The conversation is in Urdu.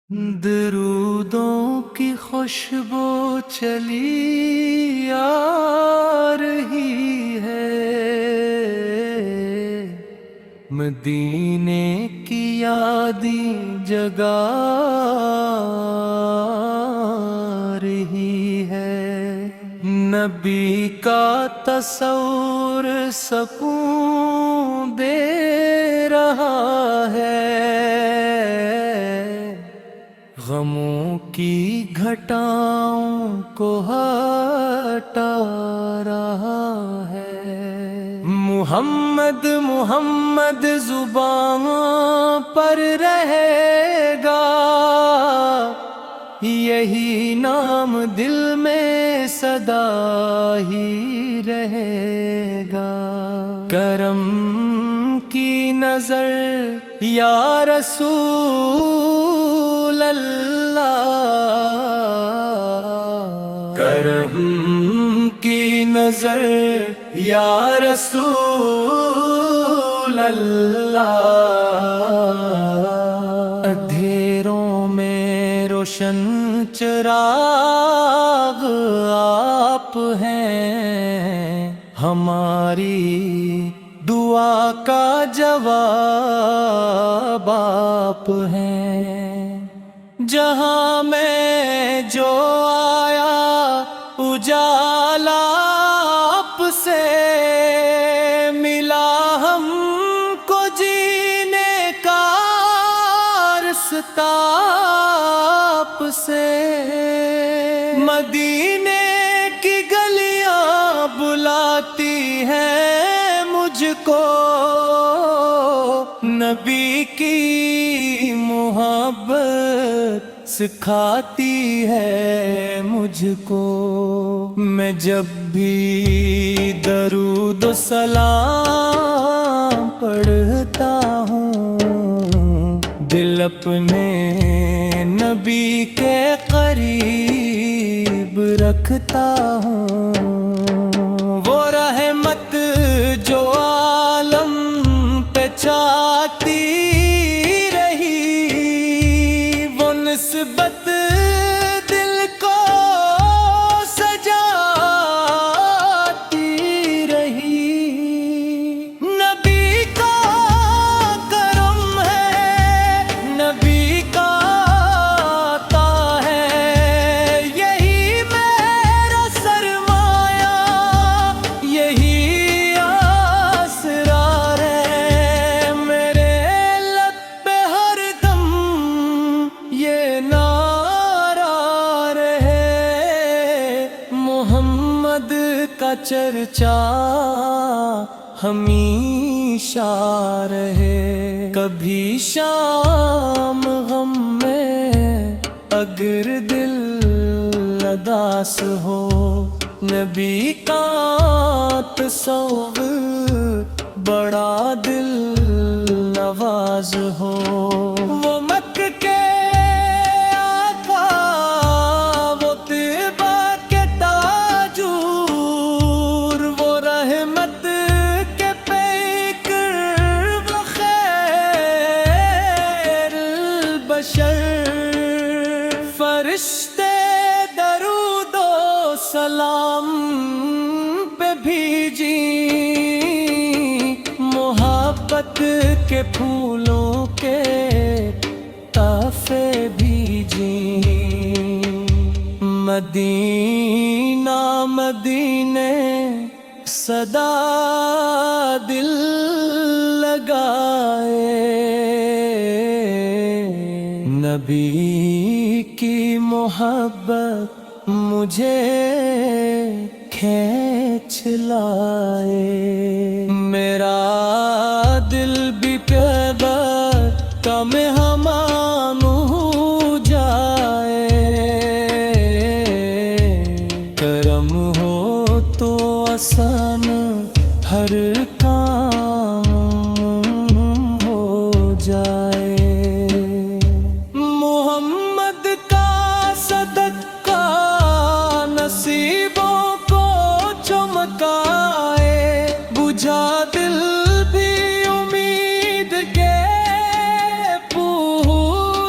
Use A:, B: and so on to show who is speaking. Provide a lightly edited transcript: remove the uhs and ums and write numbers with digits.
A: درودوں کی خوشبو چلی آ رہی ہے، مدینے کی یادیں جگا رہی ہے۔ نبی کا تصور سکون دے رہا ہے، غموں کی گھٹاؤں کو ہٹا رہا ہے۔ محمد محمد زبان پر رہے گا، یہی نام دل میں سدا ہی رہے گا۔ کرم کی نظر یا رسول اللہ، کرم کی نظر یا رسول اللہ، اندھیروں میں روشن چراغ آپ ہیں، ہماری دعا کا جواب آپ ہیں۔ جہاں میں جو آیا اجالا آپ سے ملا، ہم کو جینے کا رستہ آپ سے۔ مدینے کی گلیاں بلاتی ہیں مجھ کو، نبی کی محبت سکھاتی ہے مجھ کو۔ میں جب بھی درود و سلام پڑھتا ہوں، دل اپنے نبی کے قریب رکھتا ہوں۔ وہ رحمت جو عالم پہ چاہتی رہی، وہ نسبت دل کو سجاتی رہی۔ نبی کا کرم ہے، نبی کا عطا ہے، یہی میرا سرمایہ، یہی اسرار ہے۔ میرے لب پہ ہر دم یہ نعرہ رہے، محمد کا چرچا ہمیشہ رہے۔ کبھی شام غم میں اگر دل اداس ہو، نبی کا تصور بڑا دل نواز ہو۔ وہ مکہ کے آقا، وہ طیبہ کے تاجور، وہ رحمت کے پیکر، وہ خیر البشر۔ فرشتے درود و سلام پہ بھیجی، محبت کے پھولوں کے تحفے بھیجی۔ مدینہ مدینے صدا دل لگائے، نبی کی محبت مجھے کھینچ لائے۔ میرا دل بھی پیغمبر کا مہمان ہو جائے، کرم ہو تو آسان ہر کام ہو جائے۔ محمد کا صدقہ نصیبوں کو چمکائے، بجھا دل بھی امید کے پھول